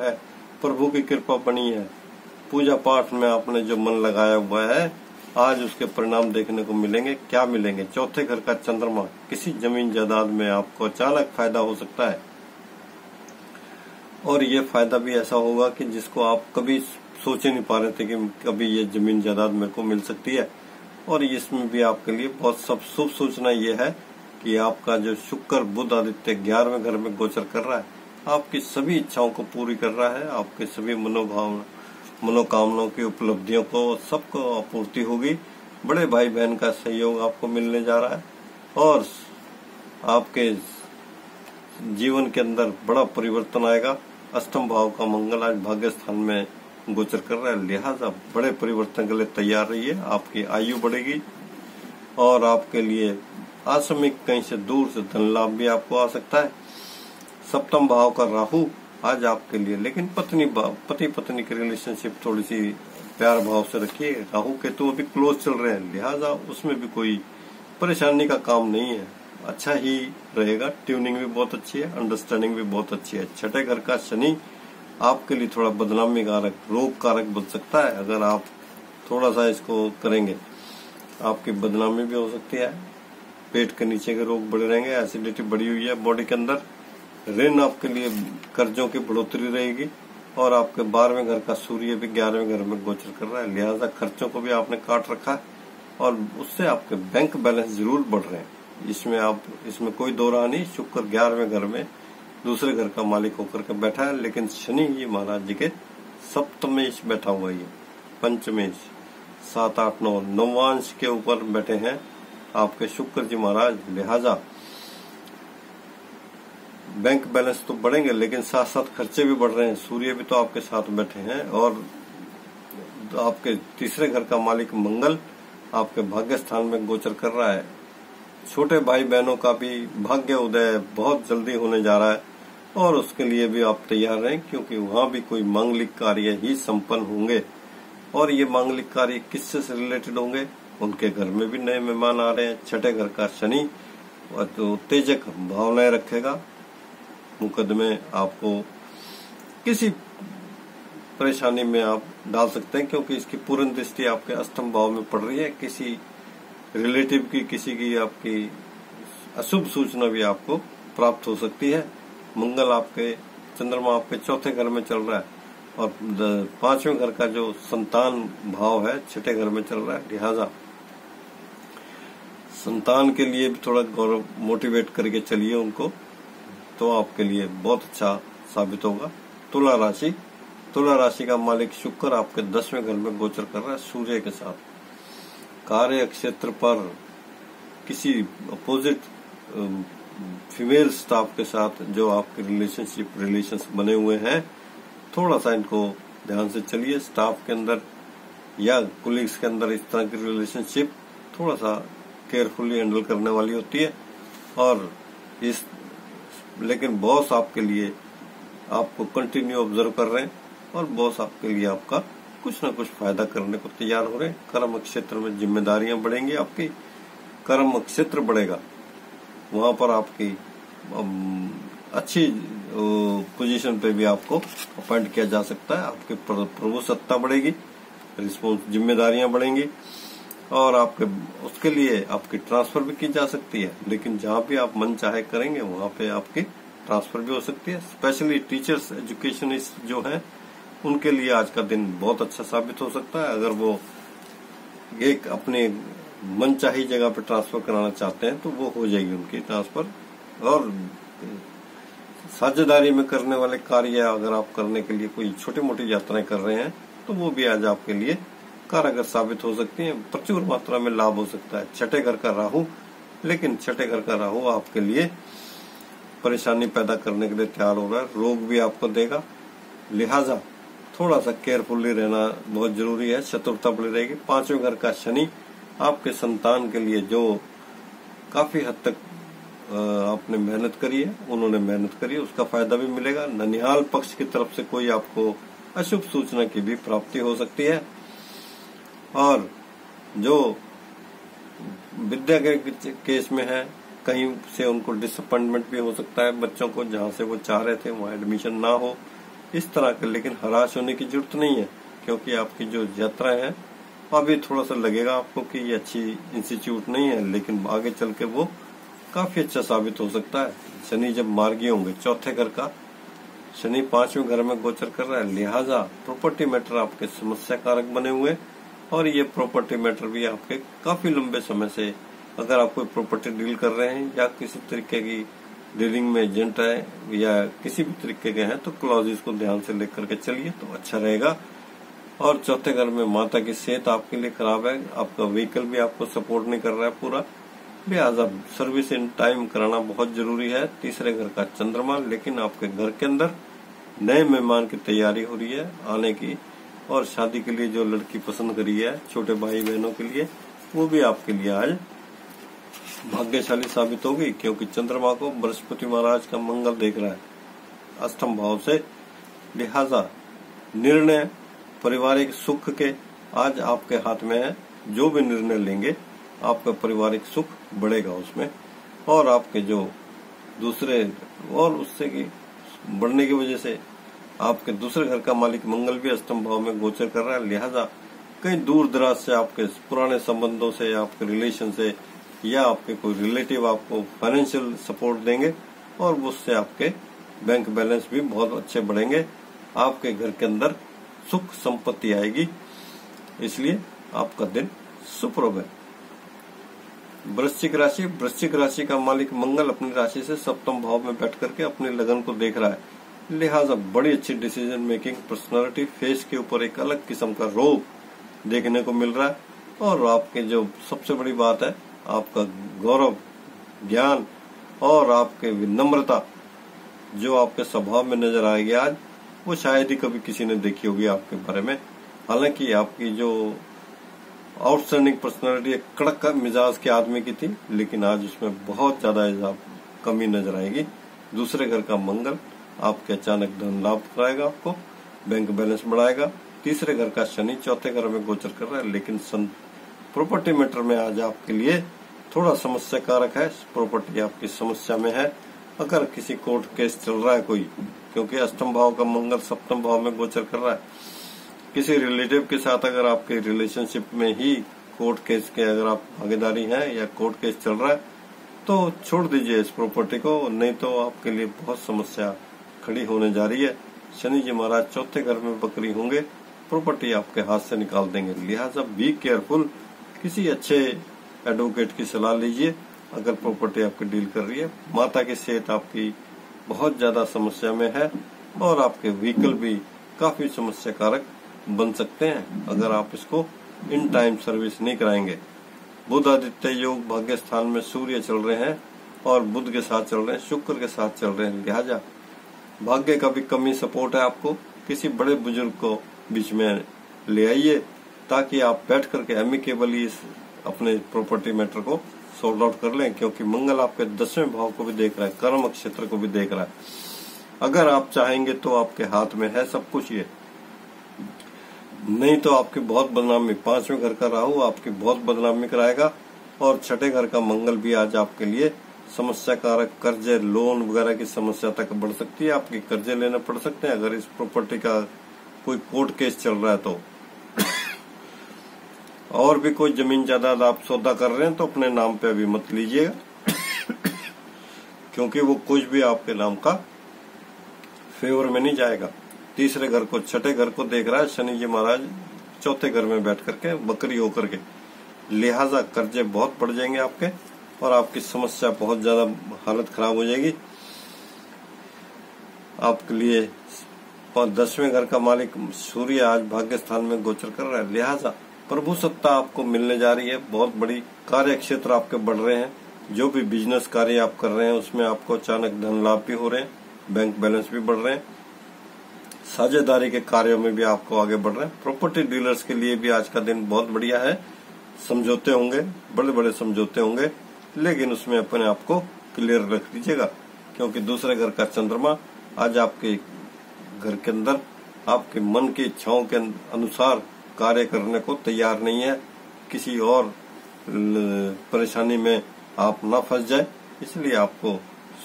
है, प्रभु की कृपा बनी है, पूजा पाठ में आपने जो मन लगाया हुआ है, आज उसके परिणाम देखने को मिलेंगे। क्या मिलेंगे? चौथे घर का चंद्रमा, किसी जमीन जायदाद में आपको अचानक फायदा हो सकता है, और ये फायदा भी ऐसा होगा कि जिसको आप कभी सोचे नहीं पा रहे थे कि कभी ये जमीन जायदाद मेरे को मिल सकती है। और इसमें भी आपके लिए बहुत सब शुभ सूचना ये है कि आपका जो शुक्र बुध आदित्य 11वें घर में गोचर कर रहा है, आपकी सभी इच्छाओं को पूरी कर रहा है, आपके सभी मनोकामनाओं की उपलब्धियों को सबको आपूर्ति होगी। बड़े भाई बहन का सहयोग आपको मिलने जा रहा है, और आपके जीवन के अंदर बड़ा परिवर्तन आएगा। अष्टम भाव का मंगल आज भाग्य स्थान में गोचर कर रहा है, लिहाजा बड़े परिवर्तन के लिए तैयार रहिए। आपकी आयु बढ़ेगी और आपके लिए आकस्मिक कहीं से दूर से धन लाभ भी आपको आ सकता है। सप्तम भाव का राहु आज आपके लिए, लेकिन पति पत्नी की रिलेशनशिप थोड़ी सी प्यार भाव से रखिए। राहु केतु अभी क्लोज चल रहे हैं, लिहाजा उसमें भी कोई परेशानी का काम नहीं है, अच्छा ही रहेगा। ट्यूनिंग भी बहुत अच्छी है, अंडरस्टैंडिंग भी बहुत अच्छी है। छठे घर का शनि आपके लिए थोड़ा बदनामी कारक, रोग कारक बन सकता है। अगर आप थोड़ा सा इसको करेंगे, आपकी बदनामी भी हो सकती है। पेट के नीचे के रोग बढ़े रहेंगे, एसिडिटी बढ़ी हुई है बॉडी के अंदर। ऋण आपके लिए कर्जों की बढ़ोतरी रहेगी, और आपके 12वें घर का सूर्य भी 11वें घर में गोचर कर रहा है, लिहाजा खर्चों को भी आपने काट रखा है, और उससे आपके बैंक बैलेंस जरूर बढ़ रहे हैं। इसमें कोई दो राह नहीं। शुक्र 11वें घर में दूसरे घर का मालिक होकर के बैठा है, लेकिन शनि ये महाराज जी के सप्तमेश बैठा हुआ है, पंचमेश 7, 8, 9 नवांश के ऊपर बैठे हैं आपके शुक्र जी महाराज। लिहाजा बैंक बैलेंस तो बढ़ेंगे, लेकिन साथ साथ खर्चे भी बढ़ रहे हैं। सूर्य भी तो आपके साथ बैठे हैं, और आपके तीसरे घर का मालिक मंगल आपके भाग्य स्थान में गोचर कर रहा है। छोटे भाई बहनों का भी भाग्य उदय बहुत जल्दी होने जा रहा है, और उसके लिए भी आप तैयार रहें, क्योंकि वहां भी कोई मांगलिक कार्य ही संपन्न होंगे। और ये मांगलिक कार्य किससे से रिलेटेड होंगे? उनके घर में भी नए मेहमान आ रहे हैं। छठे घर का शनि तो उत्तेजक भावनाएं रखेगा, मुकदमे आपको किसी परेशानी में आप डाल सकते हैं, क्योंकि इसकी पूर्ण दृष्टि आपके अष्टम भाव में पड़ रही है। किसी रिलेटिव की, किसी की आपकी अशुभ सूचना भी आपको प्राप्त हो सकती है। मंगल आपके, चंद्रमा आपके चौथे घर में चल रहा है, और 5वें घर का जो संतान भाव है छठे घर में चल रहा है, लिहाजा संतान के लिए भी थोड़ा गौरव मोटिवेट करके चलिए उनको, तो आपके लिए बहुत अच्छा साबित होगा। तुला राशि का मालिक शुक्र आपके 10वें घर में गोचर कर रहा है सूर्य के साथ। कार्य क्षेत्र पर किसी अपोजिट फीमेल स्टाफ के साथ जो आपके रिलेशंस बने हुए हैं, थोड़ा सा इनको ध्यान से चलिए। स्टाफ के अंदर या कुलीग्स के अंदर इस तरह की रिलेशनशिप थोड़ा सा केयरफुली हैंडल करने वाली होती है, और लेकिन बॉस आपके लिए आपको कंटिन्यू ऑब्जर्व कर रहे हैं, और बॉस आपके लिए आपका कुछ न कुछ फायदा करने को तैयार हो रहे हैं। कर्म क्षेत्र में जिम्मेदारियां बढ़ेंगी, आपकी कर्म क्षेत्र बढ़ेगा, वहां पर आपकी अच्छी पोजीशन पे भी आपको अपॉइंट किया जा सकता है। आपकी प्रभु सत्ता बढ़ेगी, जिम्मेदारियां बढ़ेंगी, और आपके उसके लिए आपकी ट्रांसफर भी की जा सकती है। लेकिन जहां भी आप मन चाहे करेंगे, वहां पे आपकी ट्रांसफर भी हो सकती है। स्पेशली टीचर्स, एजुकेशनिस्ट जो हैं, उनके लिए आज का दिन बहुत अच्छा साबित हो सकता है। अगर वो एक अपने मनचाही जगह पे ट्रांसफर कराना चाहते हैं, तो वो हो जाएगी उनकी ट्रांसफर। और साझेदारी में करने वाले कार्य अगर आप करने के लिए कोई छोटी मोटी यात्राएं कर रहे हैं, तो वो भी आज आपके लिए कारगर साबित हो सकती है। प्रचुर मात्रा में लाभ हो सकता है। छठे घर का राहु, लेकिन छठे घर का राहु आपके लिए परेशानी पैदा करने के लिए तैयार हो रहा है, रोग भी आपको देगा, लिहाजा थोड़ा सा केयरफुली रहना बहुत जरूरी है। शत्रुता बनी रहेगी। 5वें घर का शनि आपके संतान के लिए, जो काफी हद तक आपने मेहनत करी है, उन्होंने मेहनत करी है, उसका फायदा भी मिलेगा। ननिहाल पक्ष की तरफ से कोई आपको अशुभ सूचना की भी प्राप्ति हो सकती है, और जो विद्या के केस में है, कहीं से उनको डिसअपॉइंटमेंट भी हो सकता है। बच्चों को जहां से वो चाह रहे थे वहां एडमिशन ना हो, इस तरह का। लेकिन हराश होने की जरूरत नहीं है, क्योंकि आपकी जो यात्रा है अभी थोड़ा सा लगेगा आपको कि ये अच्छी इंस्टीट्यूट नहीं है, लेकिन आगे चल के वो काफी अच्छा साबित हो सकता है। शनि जब मार्गी होंगे, चौथे घर का शनि 5वें घर में गोचर कर रहा है, लिहाजा प्रॉपर्टी मैटर आपके समस्या कारक बने हुए। और ये प्रॉपर्टी मैटर भी आपके काफी लंबे समय से, अगर आप कोई प्रॉपर्टी डील कर रहे हैं या किसी तरीके की डीलिंग में एजेंट है या किसी भी तरीके के हैं, तो क्लॉजेस को ध्यान से लेकर के चलिए तो अच्छा रहेगा। और चौथे घर में माता की सेहत आपके लिए खराब है, आपका व्हीकल भी आपको सपोर्ट नहीं कर रहा है पूरा, लिहाजा सर्विस इन टाइम कराना बहुत जरूरी है। तीसरे घर का चंद्रमा, लेकिन आपके घर के अंदर नए मेहमान की तैयारी हो रही है आने की, और शादी के लिए जो लड़की पसंद करी है छोटे भाई बहनों के लिए, वो भी आपके लिए आज भाग्यशाली साबित होगी, क्योंकि चंद्रमा को बृहस्पति महाराज का मंगल देख रहा है अष्टम भाव से। लिहाजा निर्णय पारिवारिक सुख के आज आपके हाथ में है। जो भी निर्णय लेंगे आपका पारिवारिक सुख बढ़ेगा उसमें, और आपके जो दूसरे और उससे की बढ़ने की वजह से आपके दूसरे घर का मालिक मंगल भी अष्टम भाव में गोचर कर रहा है। लिहाजा कहीं दूर दराज से आपके पुराने संबंधों से, आपके रिलेशन से, या आपके कोई रिलेटिव आपको फाइनेंशियल सपोर्ट देंगे, और उससे आपके बैंक बैलेंस भी बहुत अच्छे बढ़ेंगे। आपके घर के अंदर सुख संपत्ति आएगी, इसलिए आपका दिन सुप्रभ है। वृश्चिक राशि का मालिक मंगल अपनी राशि से सप्तम भाव में बैठ करके अपनी लगन को देख रहा है, लिहाजा बड़ी अच्छी डिसीजन मेकिंग पर्सनालिटी, फेस के ऊपर एक अलग किस्म का रोब देखने को मिल रहा है। और आपके जो सबसे बड़ी बात है, आपका गौरव, ज्ञान और आपके विनम्रता जो आपके स्वभाव में नजर आएगी आज, वो शायद ही कभी किसी ने देखी होगी आपके बारे में। हालांकि आपकी जो आउटस्टैंडिंग पर्सनालिटी एक कड़क का मिजाज के आदमी की थी, लेकिन आज उसमें बहुत ज्यादा कमी नजर आएगी। दूसरे घर का मंगल आपके अचानक धन लाभ कराएगा, आपको बैंक बैलेंस बढ़ाएगा। तीसरे घर का शनि चौथे घर में गोचर कर रहा है, लेकिन प्रॉपर्टी मैटर में आज आपके लिए थोड़ा समस्या कारक है। प्रॉपर्टी आपकी समस्या में है, अगर किसी कोर्ट केस चल रहा है कोई, क्योंकि अष्टम भाव का मंगल सप्तम भाव में गोचर कर रहा है, किसी रिलेटिव के साथ अगर आपके रिलेशनशिप में ही कोर्ट केस के अगर आप भागीदारी हैं या कोर्ट केस चल रहा है, तो छोड़ दीजिए इस प्रॉपर्टी को, नहीं तो आपके लिए बहुत समस्या खड़ी होने जा रही है। शनि जी महाराज चौथे घर में बकरी होंगे, प्रॉपर्टी आपके हाथ से निकाल देंगे, लिहाजा बी केयरफुल। किसी अच्छे एडवोकेट की सलाह लीजिए अगर प्रॉपर्टी आपकी डील कर रही है। माता की सेहत आपकी बहुत ज्यादा समस्या में है, और आपके व्हीकल भी काफी समस्या कारक बन सकते हैं अगर आप इसको इन टाइम सर्विस नहीं कराएंगे। बुध आदित्य योग भाग्य स्थान में सूर्य चल रहे हैं, और बुध के साथ चल रहे हैं, शुक्र के साथ चल रहे हैं, लिहाजा भाग्य का भी कमी सपोर्ट है आपको। किसी बड़े बुजुर्ग को बीच में ले आइए, ताकि आप बैठ करके एमिकेबली इस अपने प्रॉपर्टी मैटर को सॉर्ट आउट कर लें, क्योंकि मंगल आपके 10वें भाव को भी देख रहा है, कर्म क्षेत्र को भी देख रहा है। अगर आप चाहेंगे तो आपके हाथ में है सब कुछ, ये नहीं तो आपकी बहुत बदनामी, 5वें घर का राहु आपकी बहुत बदनामी कराएगा, और छठे घर का मंगल भी आज आपके लिए समस्या कारक, कर्जे लोन वगैरह की समस्या तक बढ़ सकती है, आपके कर्जे लेने पड़ सकते हैं अगर इस प्रॉपर्टी का कोई कोर्ट केस चल रहा है तो। और भी कोई जमीन जायदाद आप सौदा कर रहे हैं तो अपने नाम पे अभी मत लीजिएगा, क्योंकि वो कुछ भी आपके नाम का फेवर में नहीं जाएगा। तीसरे घर को छठे घर को देख रहा है शनि जी महाराज चौथे घर में बैठ करके बकरी होकर के, लिहाजा कर्जे बहुत बढ़ जाएंगे आपके, और आपकी समस्या बहुत ज्यादा हालत खराब हो जाएगी। आपके लिए 10वें घर का मालिक सूर्य आज भाग्य स्थान में गोचर कर रहा है, लिहाजा प्रभु सत्ता आपको मिलने जा रही है। बहुत बड़ी कार्य क्षेत्र आपके बढ़ रहे हैं, जो भी बिजनेस कार्य आप कर रहे हैं उसमें आपको अचानक धन लाभ भी हो रहे हैं, बैंक बैलेंस भी बढ़ रहे हैं, साझेदारी के कार्यों में भी आपको आगे बढ़ रहे हैं। प्रॉपर्टी डीलर्स के लिए भी आज का दिन बहुत बढ़िया है, समझौते होंगे, बड़े बड़े समझौते होंगे, लेकिन उसमें अपने आप को क्लियर रख दीजिएगा, क्योंकि दूसरे घर का चंद्रमा आज आपके घर के अंदर आपके मन की इच्छाओं के अनुसार कार्य करने को तैयार नहीं है। किसी और परेशानी में आप ना फंस जाए, इसलिए आपको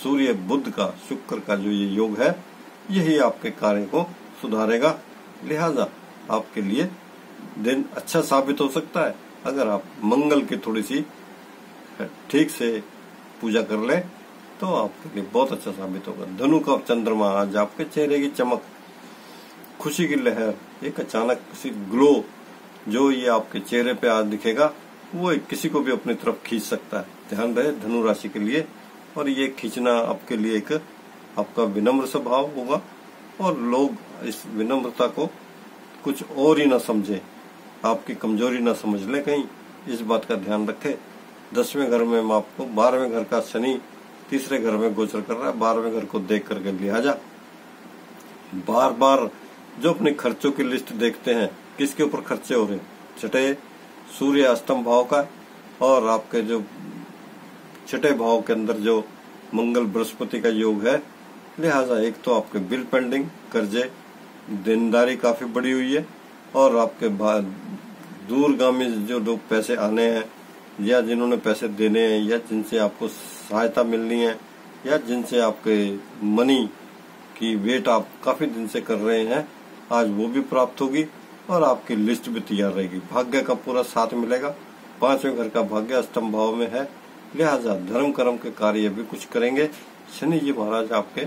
सूर्य बुध का शुक्र का जो ये योग है यही आपके कार्य को सुधारेगा। लिहाजा आपके लिए दिन अच्छा साबित हो सकता है अगर आप मंगल की थोड़ी सी ठीक से पूजा कर ले तो आपके लिए बहुत अच्छा साबित होगा। धनु का चंद्रमा आज आपके चेहरे की चमक, खुशी की लहर, एक अचानक किसी ग्लो जो ये आपके चेहरे पे आज दिखेगा वो किसी को भी अपनी तरफ खींच सकता है। ध्यान रहे धनु राशि के लिए। और ये खींचना आपके लिए एक आपका विनम्र स्वभाव होगा और लोग इस विनम्रता को कुछ और ही ना समझे, आपकी कमजोरी ना समझ ले कहीं, इस बात का ध्यान रखें। 10वें घर में आपको 12वें घर का शनि तीसरे घर में गोचर कर रहा है, 12वें घर को देख करके लिहाजा बार बार जो अपने खर्चों की लिस्ट देखते हैं किसके ऊपर खर्चे हो रहे हैं, छठे सूर्य अष्टम भाव का और आपके जो छठे भाव के अंदर जो मंगल बृहस्पति का योग है। लिहाजा एक तो आपके बिल पेंडिंग, कर्जे, देनदारी काफी बढ़ी हुई है और आपके दूरगामी जो लोग पैसे आने हैं या जिन्होंने पैसे देने हैं या जिनसे आपको सहायता मिलनी है या जिनसे आपके मनी की वेट आप काफी दिन से कर रहे हैं, आज वो भी प्राप्त होगी और आपकी लिस्ट भी तैयार रहेगी। भाग्य का पूरा साथ मिलेगा। 5वें घर का भाग्य अष्टम भाव में है, लिहाजा धर्म कर्म के कार्य भी कुछ करेंगे। शनि जी महाराज आपके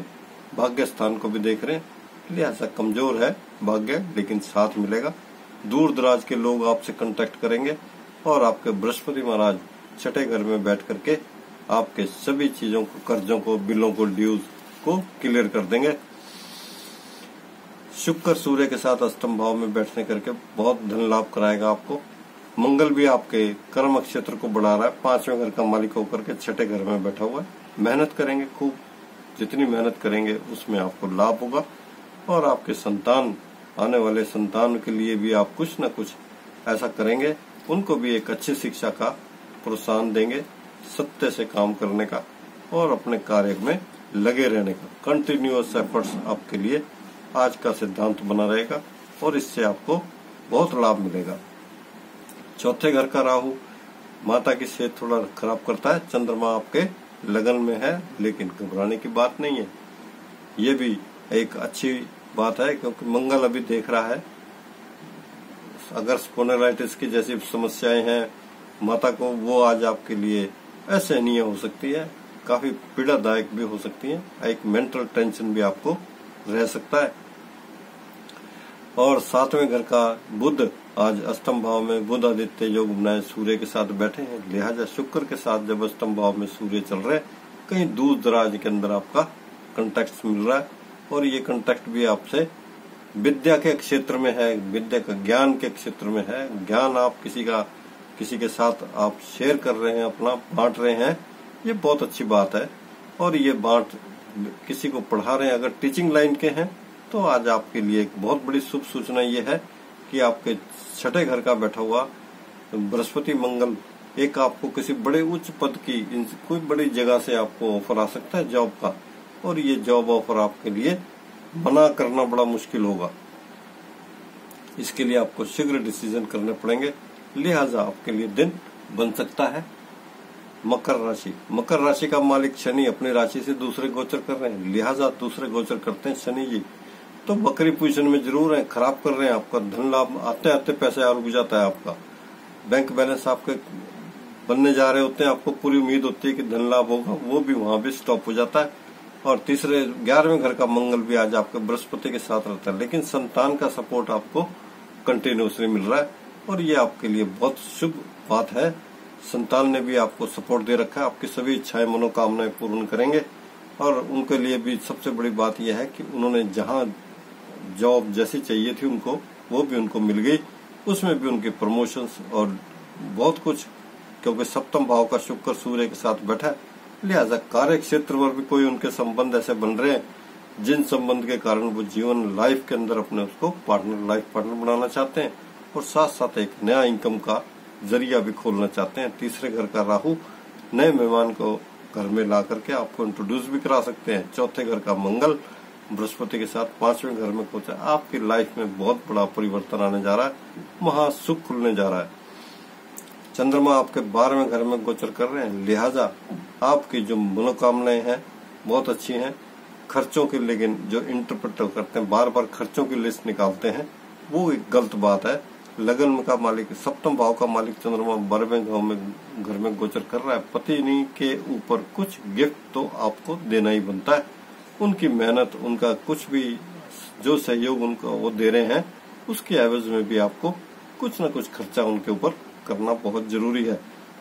भाग्य स्थान को भी देख रहे हैं, लिहाजा कमजोर है भाग्य लेकिन साथ मिलेगा। दूर दराज के लोग आपसे कांटेक्ट करेंगे और आपके बृहस्पति महाराज छठे घर में बैठ करके आपके सभी चीजों को, कर्जों को, बिलों को, ड्यूज को क्लियर कर देंगे। शुक्र सूर्य के साथ अष्टम भाव में बैठने करके बहुत धन लाभ कराएगा आपको। मंगल भी आपके कर्म क्षेत्र को बढ़ा रहा है, 5वें घर का मालिक होकर के छठे घर में बैठा हुआ है। मेहनत करेंगे खूब, जितनी मेहनत करेंगे उसमें आपको लाभ होगा और आपके संतान, आने वाले संतान के लिए भी आप कुछ न कुछ ऐसा करेंगे, उनको भी एक अच्छी शिक्षा का प्रोत्साहन देंगे, सत्य से काम करने का और अपने कार्य में लगे रहने का। कंटिन्यूअस एफर्ट्स आपके लिए आज का सिद्धांत बना रहेगा और इससे आपको बहुत लाभ मिलेगा। चौथे घर का राहु माता की सेहत थोड़ा खराब करता है। चंद्रमा आपके लगन में है लेकिन घबराने की बात नहीं है, ये भी एक अच्छी बात है क्योंकि मंगल अभी देख रहा है। अगर स्पोंडिलाइटिस की जैसी समस्याएं हैं माता को, वो आज आपके लिए असहनीय हो सकती है, काफी पीड़ादायक भी हो सकती है, एक मेंटल टेंशन भी आपको रह सकता है। और 7वें घर का बुध आज अष्टम भाव में बुध आदित्य योग बनाए सूर्य के साथ बैठे हैं, लिहाजा शुक्र के साथ जब अष्टम भाव में सूर्य चल रहे हैं, कहीं दूर दराज के अंदर आपका कंटेक्ट मिल रहा है और ये कंटेक्ट भी आपसे विद्या के क्षेत्र में है, विद्या का ज्ञान के क्षेत्र में है। ज्ञान आप किसी के साथ आप शेयर कर रहे हैं, अपना बांट रहे हैं, ये बहुत अच्छी बात है। और ये बांट किसी को पढ़ा रहे हैं, अगर टीचिंग लाइन के हैं तो आज आपके लिए एक बहुत बड़ी शुभ सूचना ये है कि आपके छठे घर का बैठा हुआ बृहस्पति मंगल एक आपको किसी बड़े उच्च पद की, कोई बड़ी जगह से आपको ऑफर आ सकता है जॉब का, और ये जॉब ऑफर आपके लिए मना करना बड़ा मुश्किल होगा। इसके लिए आपको शीघ्र डिसीजन करने पड़ेंगे, लिहाजा आपके लिए दिन बन सकता है। मकर राशि का मालिक शनि अपनी राशि से दूसरे गोचर कर रहे हैं, लिहाजा दूसरे गोचर करते हैं शनि जी तो बकरी पोजीशन में जरूर है, खराब कर रहे हैं आपका धन लाभ, आते आते पैसे रुक जाता है आपका। बैंक बैलेंस आपके बनने जा रहे होते हैं, आपको पूरी उम्मीद होती है कि धन लाभ होगा, वो भी वहां भी स्टॉप हो जाता है। और तीसरे 11वें घर का मंगल भी आज आपके बृहस्पति के साथ रहता है, लेकिन संतान का सपोर्ट आपको कंटिन्यूसली मिल रहा है और ये आपके लिए बहुत शुभ बात है। संतान ने भी आपको सपोर्ट दे रखा है, आपकी सभी इच्छाएं मनोकामनाएं पूर्ण करेंगे और उनके लिए भी सबसे बड़ी बात यह है कि उन्होंने जहां जॉब जैसी चाहिए थी उनको, वो भी उनको मिल गई, उसमें भी उनके प्रमोशंस और बहुत कुछ, क्योंकि सप्तम भाव का शुक्र सूर्य के साथ बैठा है, लिहाजा कार्य क्षेत्र पर भी कोई उनके संबंध ऐसे बन रहे हैं जिन संबंध के कारण वो जीवन लाइफ के अंदर अपने उसको लाइफ पार्टनर बनाना चाहते हैं और साथ साथ एक नया इनकम का जरिया भी खोलना चाहते हैं। तीसरे घर का राहु नए मेहमान को घर में ला करके आपको इंट्रोड्यूस भी करा सकते हैं। चौथे घर का मंगल बृहस्पति के साथ 5वें घर में पहुंचा, आपकी लाइफ में बहुत बड़ा परिवर्तन आने जा रहा है, महासुख खुलने जा रहा है। चंद्रमा आपके 12वें घर में गोचर कर रहे हैं, लिहाजा आपकी जो मनोकामनाएं हैं बहुत अच्छी हैं, खर्चों की, लेकिन जो इंटरप्रेट करते हैं बार बार खर्चों की लिस्ट निकालते हैं, वो एक गलत बात है। लगन का मालिक, सप्तम भाव का मालिक चंद्रमा 12वें भाव में घर में गोचर कर रहा है। पत्नी के ऊपर कुछ गिफ्ट तो आपको देना ही बनता है। उनकी मेहनत, उनका कुछ भी जो सहयोग उनको वो दे रहे हैं, उसके एवज में भी आपको कुछ न कुछ खर्चा उनके ऊपर करना बहुत जरूरी है।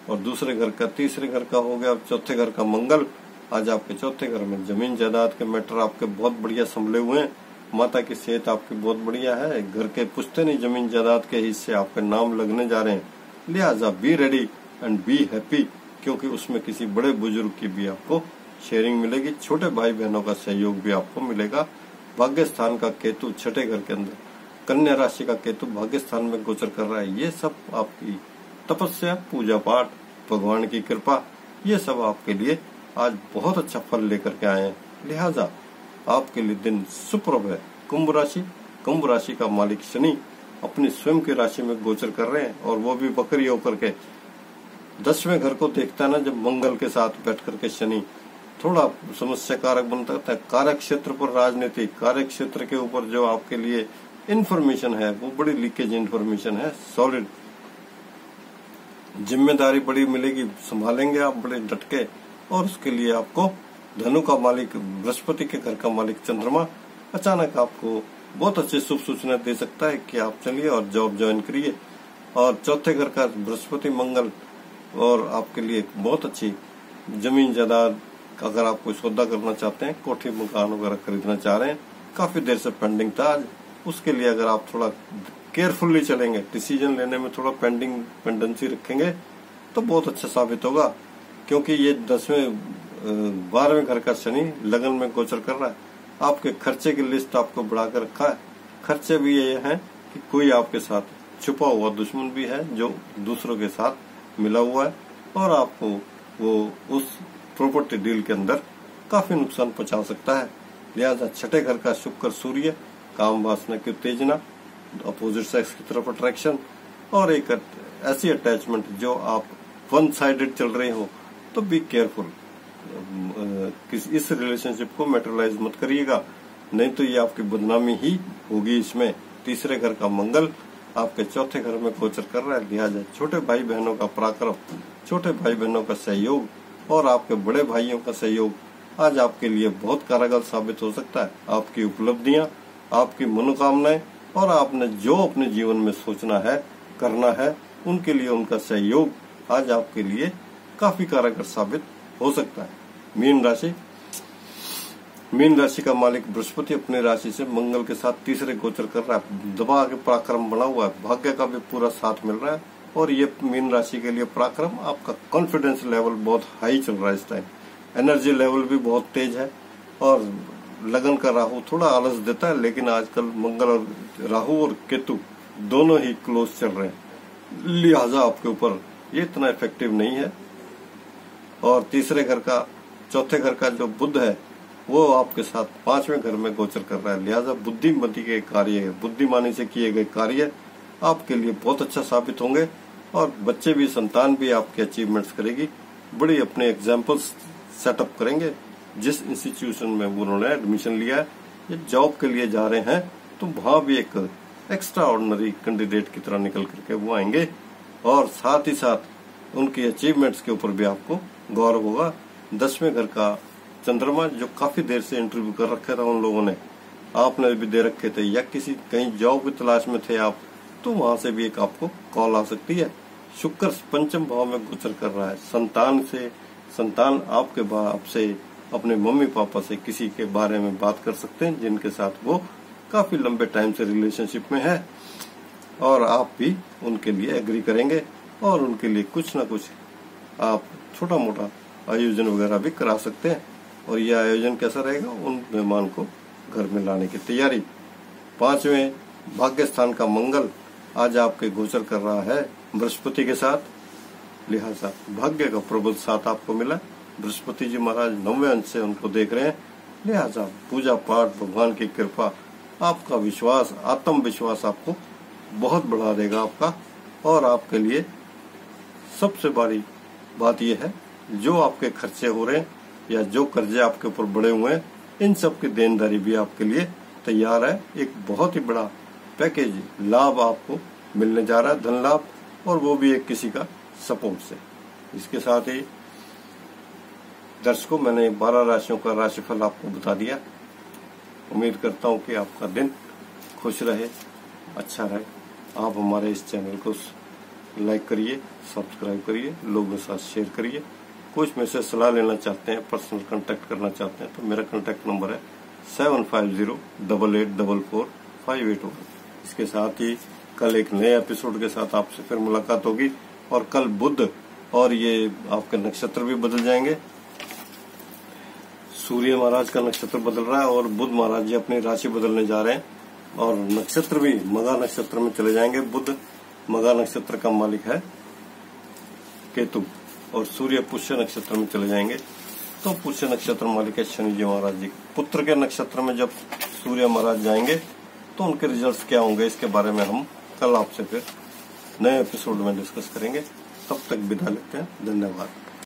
और दूसरे घर का, तीसरे घर का हो गया, चौथे घर का मंगल। आज आपके चौथे घर में जमीन जायदाद के मैटर आपके बहुत बढ़िया संभले हुए हैं। माता की सेहत आपकी बहुत बढ़िया है। घर के पुश्ते नहीं जमीन जायदाद के हिस्से आपके नाम लगने जा रहे हैं। लिहाजा be ready and be happy, क्योंकि उसमें किसी बड़े बुजुर्ग की भी आपको शेयरिंग मिलेगी। छोटे भाई बहनों का सहयोग भी आपको मिलेगा। भाग्य स्थान का केतु छठे घर के अंदर, कन्या राशि का केतु भाग्य स्थान में गोचर कर रहा है। ये सब आपकी तपस्या, पूजा पाठ, भगवान की कृपा, ये सब आपके लिए आज बहुत अच्छा फल लेकर के आए हैं। लिहाजा आपके लिए दिन सुप्रभ है। कुंभ राशि का मालिक शनि अपनी स्वयं की राशि में गोचर कर रहे हैं, और वो भी वक्री होकर के 10वें घर को देखता है ना। जब मंगल के साथ बैठ करके शनि थोड़ा समस्या कारक बनता है। कार्य क्षेत्र पर राजनीति, कार्य क्षेत्र के ऊपर जो आपके लिए इंफॉर्मेशन है वो बड़ी लीकेज इंफॉर्मेशन है। सॉलिड जिम्मेदारी बड़ी मिलेगी, संभालेंगे आप बड़े डट के। और उसके लिए आपको धनु का मालिक, बृहस्पति के घर का मालिक चंद्रमा अचानक आपको बहुत अच्छी शुभ सूचना दे सकता है कि आप चलिए और जॉब ज्वाइन करिए। और चौथे घर का बृहस्पति मंगल और आपके लिए बहुत अच्छी जमीन जायदाद, अगर आप कोई सौदा करना चाहते हैं, कोठी मकान वगैरह खरीदना चाह रहे हैं, काफी देर से पेंडिंग था आज, उसके लिए अगर आप थोड़ा केयरफुली चलेंगे, डिसीजन लेने में थोड़ा पेंडेंसी रखेंगे तो बहुत अच्छा साबित होगा। क्योंकि ये 12वें घर का शनि लगन में गोचर कर रहा है। आपके खर्चे की लिस्ट आपको बढ़ाकर रखा है। खर्चे भी ये हैं कि कोई आपके साथ छुपा हुआ दुश्मन भी है जो दूसरों के साथ मिला हुआ है, और आपको वो उस प्रॉपर्टी डील के अंदर काफी नुकसान पहुंचा सकता है। लिहाजा छठे घर का शुक्र सूर्य, काम वासना की उत्तेजना, अपोजिट सेक्स की तरफ अट्रैक्शन, और एक ऐसी अटैचमेंट जो आप वन साइडेड चल रहे हो, तो बी केयरफुल। इस रिलेशनशिप को मैटेरियलाइज मत करिएगा, नहीं तो ये आपकी बदनामी ही होगी इसमें। तीसरे घर का मंगल आपके चौथे घर में गोचर कर रहा है। लिहाजा छोटे भाई बहनों का पराक्रम, छोटे भाई बहनों का सहयोग और आपके बड़े भाइयों का सहयोग आज आपके लिए बहुत कारगर साबित हो सकता है। आपकी उपलब्धियां, आपकी मनोकामनाएं और आपने जो अपने जीवन में सोचना है, करना है, उनके लिए उनका सहयोग आज आपके लिए काफी कारगर साबित हो सकता है। मीन राशि का मालिक बृहस्पति अपनी राशि से मंगल के साथ तीसरे गोचर कर रहा है। दबा के पराक्रम बना हुआ है, भाग्य का भी पूरा साथ मिल रहा है। और ये मीन राशि के लिए पराक्रम, आपका कॉन्फिडेंस लेवल बहुत हाई चल रहा है इस टाइम। एनर्जी लेवल भी बहुत तेज है। और लगन का राहु थोड़ा आलस देता है, लेकिन आजकल मंगल और राहु और केतु दोनों ही क्लोज चल रहे हैं, लिहाजा आपके ऊपर ये इतना इफेक्टिव नहीं है। और तीसरे घर का, चौथे घर का जो बुध है वो आपके साथ 5वें घर में गोचर कर रहा है। लिहाजा बुद्धिमती के कार्य, बुद्धिमानी से किए गए कार्य आपके लिए बहुत अच्छा साबित होंगे। और बच्चे भी, संतान भी आपके अचीवमेंट्स करेगी, बड़ी अपने एग्जाम्पल्स सेटअप करेंगे। जिस इंस्टीट्यूशन में उन्होंने एडमिशन लिया है या जॉब के लिए जा रहे हैं, तो वहां भी एक एक्स्ट्रा ऑर्डिनरी कैंडिडेट की तरह निकल करके वो आएंगे। और साथ ही साथ उनकी अचीवमेंट्स के ऊपर भी आपको गौरव होगा। 10वें घर का चंद्रमा, जो काफी देर से इंटरव्यू कर रखा था उन लोगों ने, आपने भी दे रखे थे, या किसी कहीं जॉब की तलाश में थे आप, तो वहां से भी एक आपको कॉल आ सकती है। शुक्र पंचम भाव में गोचर कर रहा है। संतान आपके बाप से, अपने मम्मी पापा से किसी के बारे में बात कर सकते हैं जिनके साथ वो काफी लंबे टाइम से रिलेशनशिप में है, और आप भी उनके लिए एग्री करेंगे और उनके लिए कुछ ना कुछ आप छोटा मोटा आयोजन वगैरह भी करा सकते हैं। और यह आयोजन कैसा रहेगा, उन मेहमान को घर में लाने की तैयारी। 5वें भाग्य स्थान का मंगल आज आपके गोचर कर रहा है बृहस्पति के साथ। लिहाजा भाग्य का प्रबल साथ आपको मिला। बृहस्पति जी महाराज 9वें अंश से उनको देख रहे हैं। लिहाजा पूजा पाठ, भगवान की कृपा, आपका विश्वास, आत्मविश्वास आपको बहुत बढ़ा देगा आपका। और आपके लिए सबसे बड़ी बात यह है, जो आपके खर्चे हो रहे हैं या जो कर्जे आपके ऊपर बढ़े हुए हैं, इन सब की देनदारी भी आपके लिए तैयार है। एक बहुत ही बड़ा पैकेज लाभ आपको मिलने जा रहा है, धन लाभ, और वो भी एक किसी का सपोर्ट से। इसके साथ ही दर्शकों, मैंने 12 राशियों का राशिफल आपको बता दिया। उम्मीद करता हूं कि आपका दिन खुश रहे, अच्छा रहे। आप हमारे इस चैनल को लाइक करिए, सब्सक्राइब करिए, लोगों के साथ शेयर करिए। कुछ में से सलाह लेना चाहते हैं, पर्सनल कांटेक्ट करना चाहते हैं, तो मेरा कांटेक्ट नंबर है 7508844581। इसके साथ ही कल एक नए एपिसोड के साथ आपसे फिर मुलाकात होगी। और कल बुध और ये आपके नक्षत्र भी बदल जाएंगे। सूर्य महाराज का नक्षत्र बदल रहा है और बुध महाराज जी अपनी राशि बदलने जा रहे हैं, और नक्षत्र भी मघा नक्षत्र में चले जाएंगे। बुध मघा नक्षत्र का मालिक है केतु, और सूर्य पुष्य नक्षत्र में चले जाएंगे। तो पुष्य नक्षत्र मालिक है शनि जी महाराज जी। पुत्र के नक्षत्र में जब सूर्य महाराज जाएंगे तो उनके रिजल्ट्स क्या होंगे, इसके बारे में हम कल आपसे फिर नए एपिसोड में डिस्कस करेंगे। तब तक विदा लेते हैं। धन्यवाद।